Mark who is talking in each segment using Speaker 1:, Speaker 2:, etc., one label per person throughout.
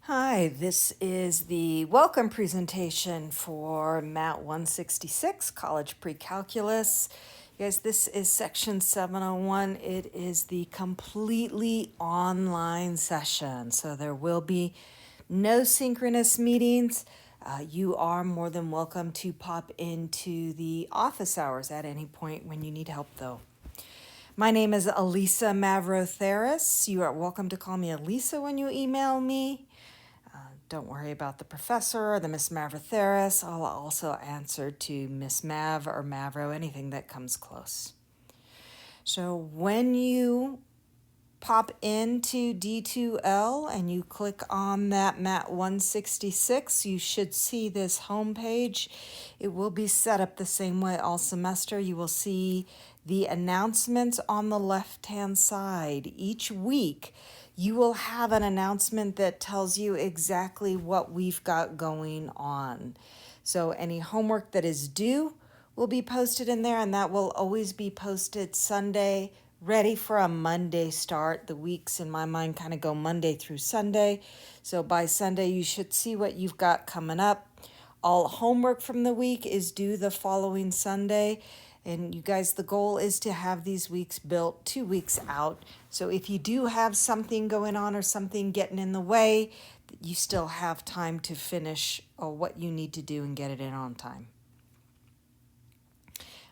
Speaker 1: Hi, this is the welcome presentation for MAT166, College Pre-Calculus. You guys, this is section 701. It is the completely online session, so there will be no synchronous meetings. You are more than welcome to pop into the office hours at any point when you need help, though. My name is Elisa Mavrotheris. You are welcome to call me Elisa when you email me. Don't worry about the professor or the Miss Mavrotheris. I'll also answer to Miss Mav or Mavro, anything that comes close. So when you pop into D2L and you click on that MAT166, you should see this home page. It will be set up the same way all semester. You will see the announcements on the left-hand side. Each week, you will have an announcement that tells you exactly what we've got going on. So any homework that is due will be posted in there, and that will always be posted Sunday, ready for a Monday start. The weeks in my mind kind of go Monday through Sunday. So by Sunday, you should see what you've got coming up. All homework from the week is due the following Sunday. And you guys, the goal is to have these weeks built 2 weeks out. So if you do have something going on or something getting in the way, you still have time to finish what you need to do and get it in on time.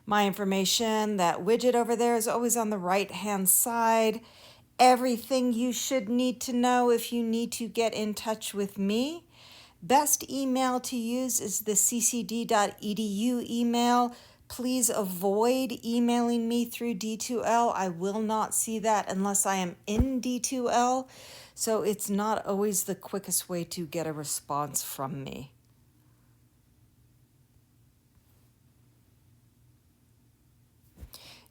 Speaker 1: My information, that widget over there, is always on the right-hand side. Everything you should need to know if you need to get in touch with me. Best email to use is the ccd.edu email. Please avoid emailing me through D2L. I will not see that unless I am in D2L, so it's not always the quickest way to get a response from me.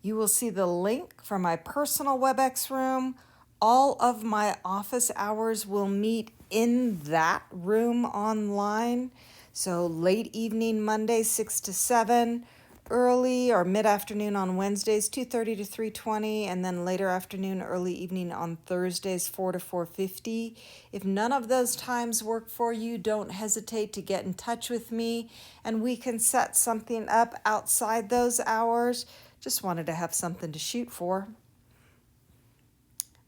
Speaker 1: You will see the link for my personal WebEx room. All of my office hours will meet in that room online. So late evening Monday, 6 to 7, early or mid-afternoon on Wednesdays, 2:30 to 3:20, and then later afternoon, early evening on Thursdays, 4 to 4:50. If none of those times work for you, don't hesitate to get in touch with me, and we can set something up outside those hours. Just wanted to have something to shoot for.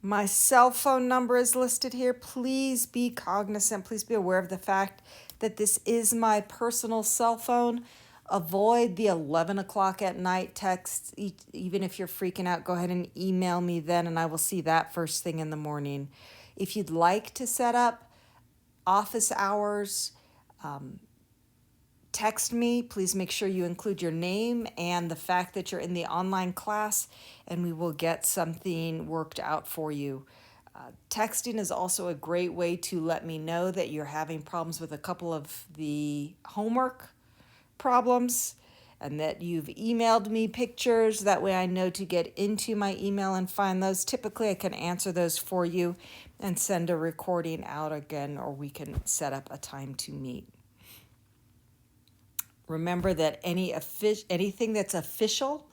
Speaker 1: My cell phone number is listed here. Please be cognizant, please be aware of the fact that this is my personal cell phone. Avoid the 11 o'clock at night texts. Even if you're freaking out, go ahead and email me then, and I will see that first thing in the morning. If you'd like to set up office hours, text me. Please make sure you include your name and the fact that you're in the online class, and we will get something worked out for you. Texting is also a great way to let me know that you're having problems with a couple of the homework problems and that you've emailed me pictures. That way I know to get into my email and find those. Typically I can answer those for you and send a recording out again, or we can set up a time to meet. Remember that anything that's official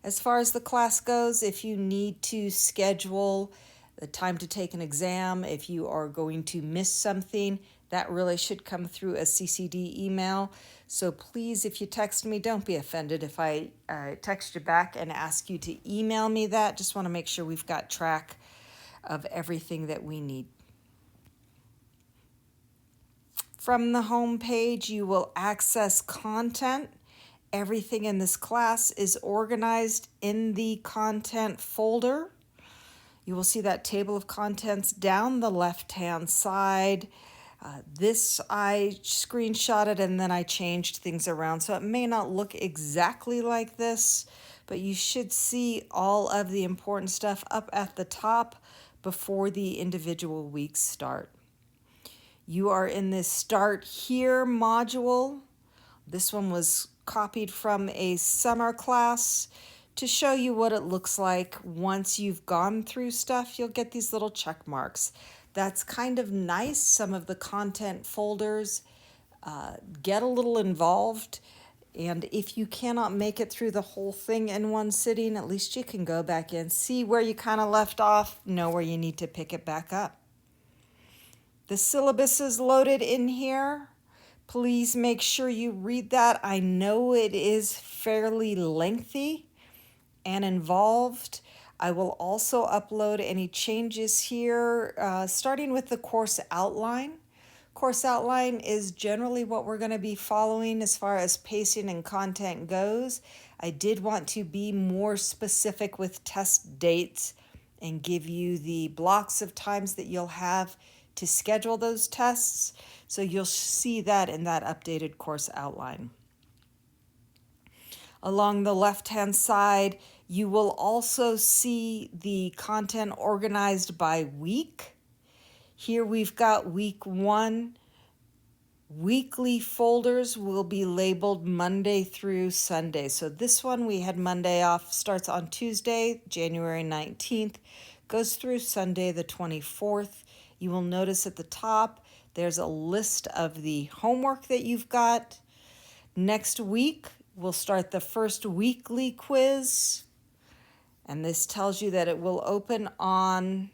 Speaker 1: as far as the class goes, if you need to schedule the time to take an exam, if you are going to miss something, that really should come through a CCD email. So please, if you text me, don't be offended if I text you back and ask you to email me that. Just want to make sure we've got track of everything that we need. From the home page, you will access content. Everything in this class is organized in the content folder. You will see that table of contents down the left-hand side. This I screenshotted and then I changed things around, so it may not look exactly like this, but you should see all of the important stuff up at the top before the individual weeks start. You are in this Start Here module. This one was copied from a summer class to show you what it looks like once you've gone through stuff. You'll get these little check marks. That's kind of nice. Some of the content folders get a little involved, and if you cannot make it through the whole thing in one sitting, at least you can go back in, see where you kind of left off, know where you need to pick it back up. The syllabus is loaded in here. Please make sure you read that. I know it is fairly lengthy and involved. I will also upload any changes here, starting with the course outline. Course outline is generally what we're going to be following as far as pacing and content goes. I did want to be more specific with test dates and give you the blocks of times that you'll have to schedule those tests. So you'll see that in that updated course outline. Along the left-hand side, you will also see the content organized by week. Here we've got week 1. Weekly folders will be labeled Monday through Sunday. So this one we had Monday off, starts on Tuesday, January 19th, goes through Sunday the 24th. You will notice at the top there's a list of the homework that you've got. Next week, we'll start the first weekly quiz. And this tells you that it will open on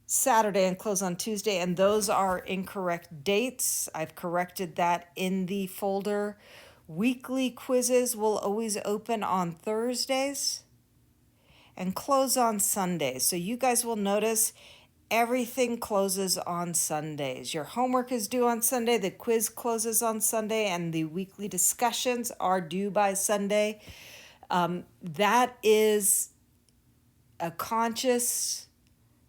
Speaker 1: Saturday and close on Tuesday, and those are incorrect dates. I've corrected that in the folder. Weekly quizzes will always open on Thursdays and close on Sundays. So you guys will notice everything closes on Sundays. Your homework is due on Sunday, the quiz closes on Sunday, and the weekly discussions are due by Sunday. That is a conscious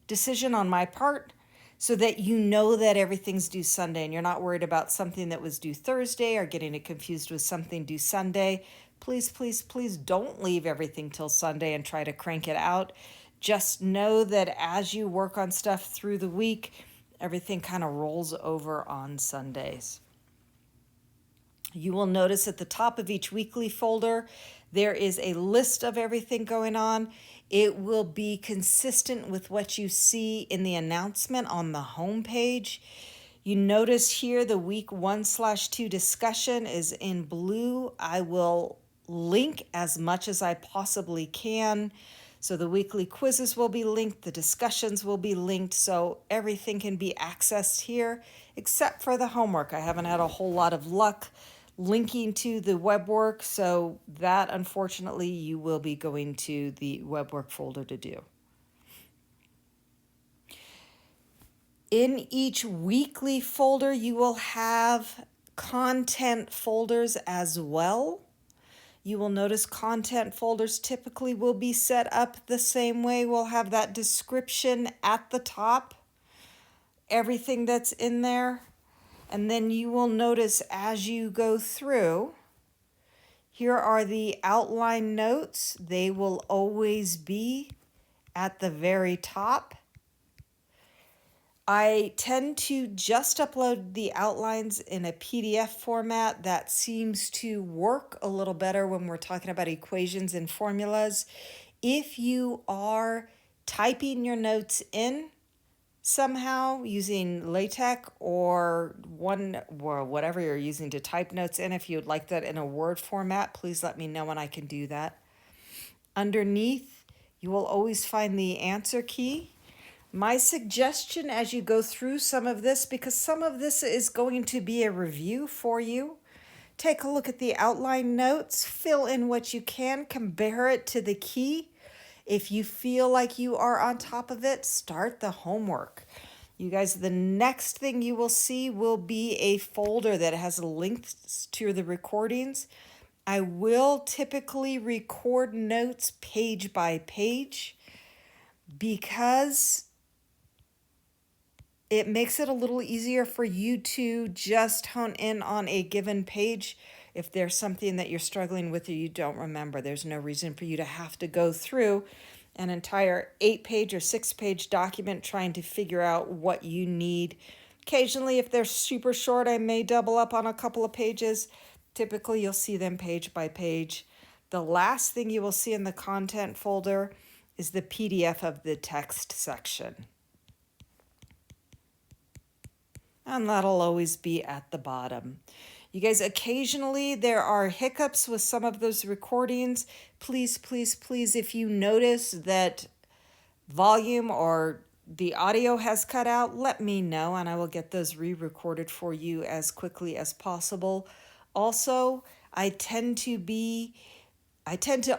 Speaker 1: decision on my part so that you know that everything's due Sunday and you're not worried about something that was due Thursday or getting it confused with something due Sunday. Please, please, please don't leave everything till Sunday and try to crank it out. Just know that as you work on stuff through the week, everything kind of rolls over on Sundays. You will notice at the top of each weekly folder, there is a list of everything going on. It will be consistent with what you see in the announcement on the home page. You notice here the week 1/2 discussion is in blue. I will link as much as I possibly can. So the weekly quizzes will be linked, the discussions will be linked, so everything can be accessed here except for the homework. I haven't had a whole lot of luck linking to the web work, so that unfortunately you will be going to the web work folder to do. In each weekly folder, you will have content folders as well. You will notice content folders typically will be set up the same way. We'll have that description at the top, everything that's in there. And then you will notice as you go through, here are the outline notes. They will always be at the very top. I tend to just upload the outlines in a PDF format. That seems to work a little better when we're talking about equations and formulas. If you are typing your notes in somehow using LaTeX or whatever you're using to type notes in, if you'd like that in a Word format, please let me know and I can do that. Underneath, you will always find the answer key. My suggestion as you go through some of this, because some of this is going to be a review for you, take a look at the outline notes, fill in what you can, compare it to the key. If you feel like you are on top of it, start the homework. You guys, the next thing you will see will be a folder that has links to the recordings. I will typically record notes page by page because it makes it a little easier for you to just hone in on a given page. If there's something that you're struggling with or you don't remember, there's no reason for you to have to go through an entire 8-page or 6-page document trying to figure out what you need. Occasionally, if they're super short, I may double up on a couple of pages. Typically, you'll see them page by page. The last thing you will see in the content folder is the PDF of the text section. And that'll always be at the bottom. You guys, occasionally there are hiccups with some of those recordings. Please, please, please, if you notice that volume or the audio has cut out, let me know and I will get those re-recorded for you as quickly as possible. Also, I tend to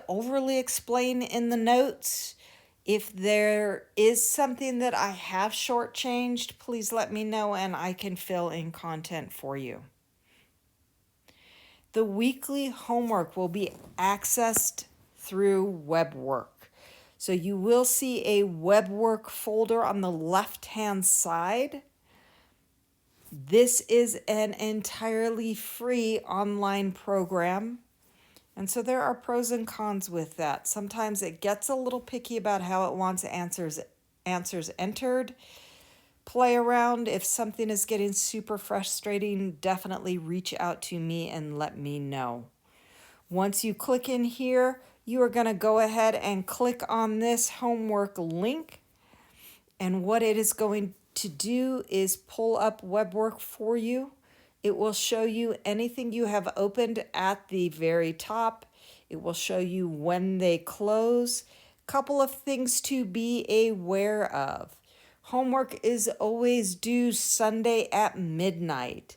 Speaker 1: overly explain in the notes. If there is something that I have shortchanged, please let me know and I can fill in content for you. The weekly homework will be accessed through WebWork. So you will see a WebWork folder on the left-hand side. This is an entirely free online program. And so there are pros and cons with that. Sometimes it gets a little picky about how it wants answers entered. Play around. If something is getting super frustrating, definitely reach out to me and let me know. Once you click in here, you are going to go ahead and click on this homework link. And what it is going to do is pull up WebWork for you. It will show you anything you have opened at the very top. It will show you when they close. Couple of things to be aware of. Homework is always due Sunday at midnight.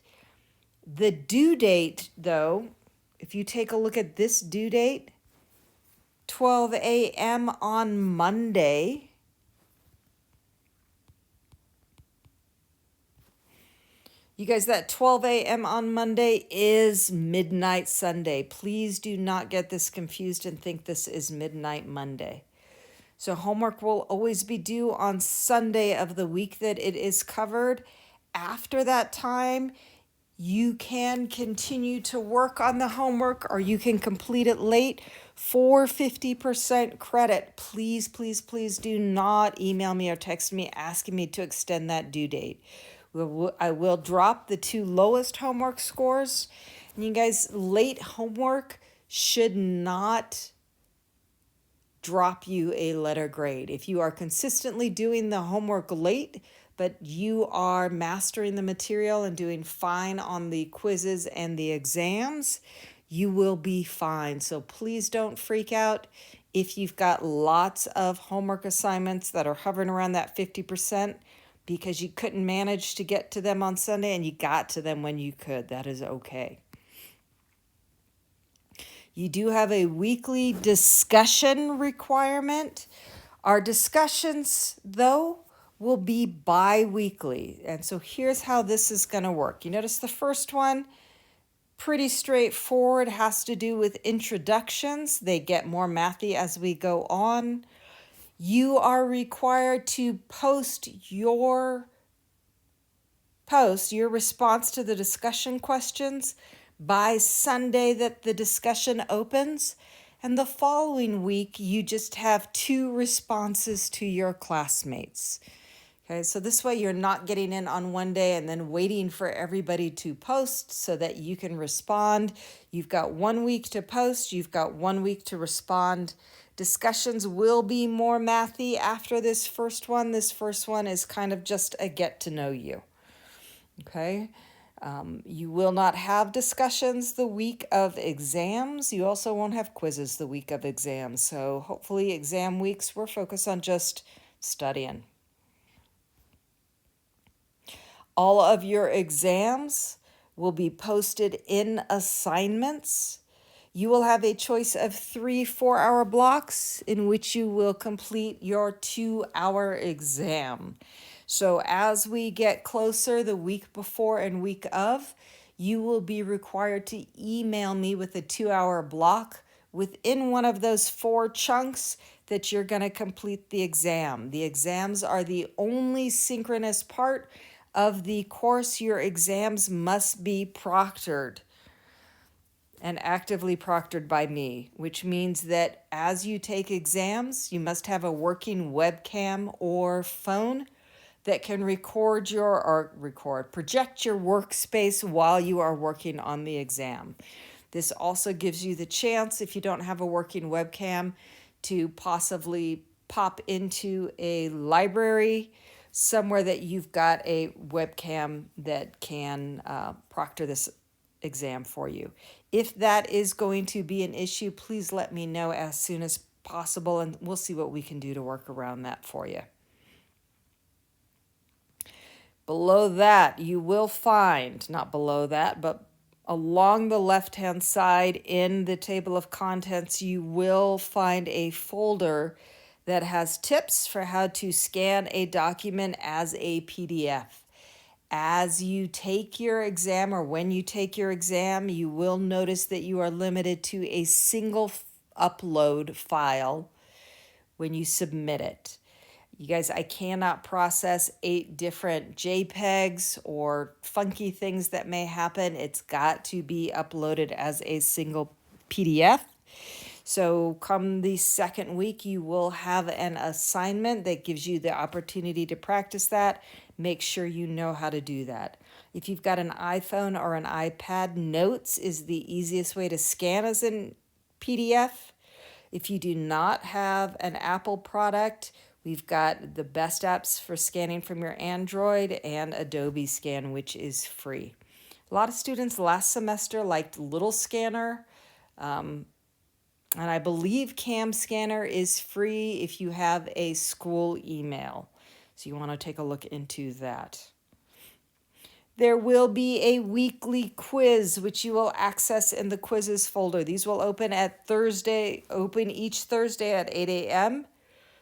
Speaker 1: The due date, though, if you take a look at this due date, 12 a.m. on Monday. You guys, that 12 a.m. on Monday is midnight Sunday. Please do not get this confused and think this is midnight Monday. So homework will always be due on Sunday of the week that it is covered. After that time, you can continue to work on the homework or you can complete it late for 50% credit. Please, please, please do not email me or text me asking me to extend that due date. I will drop the 2 lowest homework scores. And you guys, late homework should not drop you a letter grade. If you are consistently doing the homework late, but you are mastering the material and doing fine on the quizzes and the exams, you will be fine. So please don't freak out if you've got lots of homework assignments that are hovering around that 50%. Because you couldn't manage to get to them on Sunday and you got to them when you could. That is okay. You do have a weekly discussion requirement. Our discussions, though, will be bi-weekly. And so here's how this is going to work. You notice the first one, pretty straightforward, has to do with introductions. They get more mathy as we go on. You are required to post your response to the discussion questions by Sunday that the discussion opens. And the following week, you just have 2 responses to your classmates. Okay, so this way you're not getting in on one day and then waiting for everybody to post so that you can respond. You've got 1 week to post. You've got 1 week to respond. Discussions will be more mathy after this first one. This first one is kind of just a get to know you. Okay. You will not have discussions the week of exams. You also won't have quizzes the week of exams. So hopefully exam weeks we're focused on just studying. All of your exams will be posted in assignments. You will have a choice of 3 4-hour blocks in which you will complete your 2-hour exam. So as we get closer the week before and week of, you will be required to email me with a 2-hour block within one of those 4 chunks that you're going to complete the exam. The exams are the only synchronous part of the course. Your exams must be proctored and actively proctored by me, which means that as you take exams, you must have a working webcam or phone that can project your workspace while you are working on the exam. This also gives you the chance, if you don't have a working webcam, to possibly pop into a library somewhere that you've got a webcam that can proctor this exam for you. If that is going to be an issue, please let me know as soon as possible, and we'll see what we can do to work around that for you. Below that, you will find, not below that, but along the left-hand side in the table of contents, you will find a folder that has tips for how to scan a document as a PDF. As you take your exam, or when you take your exam, you will notice that you are limited to a single upload file when you submit it. You guys, I cannot process 8 different JPEGs or funky things that may happen. It's got to be uploaded as a single PDF. So come the second week, you will have an assignment that gives you the opportunity to practice that. Make sure you know how to do that. If you've got an iPhone or an iPad, Notes is the easiest way to scan as a PDF. If you do not have an Apple product, we've got the best apps for scanning from your Android and Adobe Scan, which is free. A lot of students last semester liked Little Scanner, and I believe Cam Scanner is free if you have a school email. So you want to take a look into that. There will be a weekly quiz, which you will access in the quizzes folder. These will open each Thursday at 8 a.m.,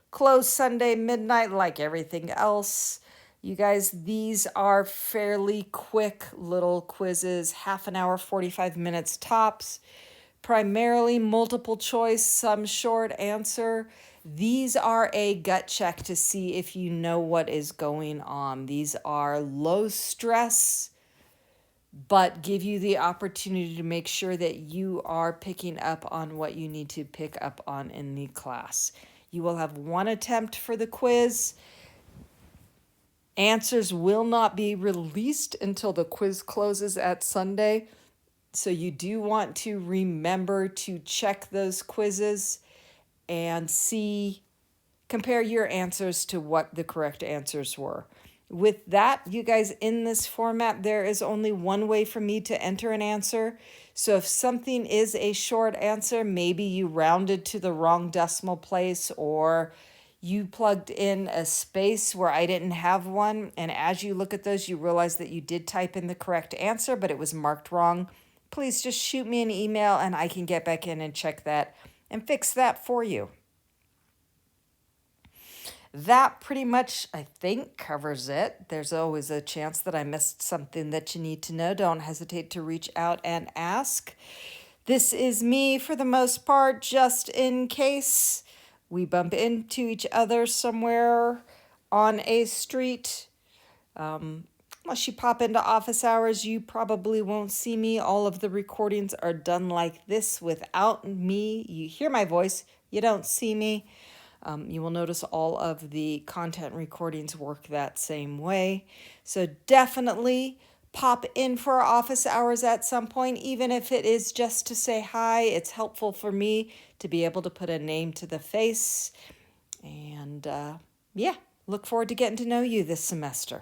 Speaker 1: close Sunday midnight like everything else. You guys, these are fairly quick little quizzes, half an hour, 45 minutes tops, primarily multiple choice, some short answer. These are a gut check to see if you know what is going on. These are low stress, but give you the opportunity to make sure that you are picking up on what you need to pick up on in the class. You will have one attempt for the quiz. Answers will not be released until the quiz closes at Sunday. So you do want to remember to check those quizzes and compare your answers to what the correct answers were. With that, you guys, in this format, there is only one way for me to enter an answer. So if something is a short answer, maybe you rounded to the wrong decimal place, or you plugged in a space where I didn't have one, and as you look at those, you realize that you did type in the correct answer, but it was marked wrong. Please just shoot me an email and I can get back in and check that and fix that for you. That pretty much, I think, covers it. There's always a chance that I missed something that you need to know. Don't hesitate to reach out and ask. This is me for the most part, just in case we bump into each other somewhere on a street. Unless you pop into office hours, you probably won't see me. All of the recordings are done like this without me. You hear my voice, you don't see me. You will notice all of the content recordings work that same way. So definitely pop in for office hours at some point, even if it is just to say hi. It's helpful for me to be able to put a name to the face. And yeah, look forward to getting to know you this semester.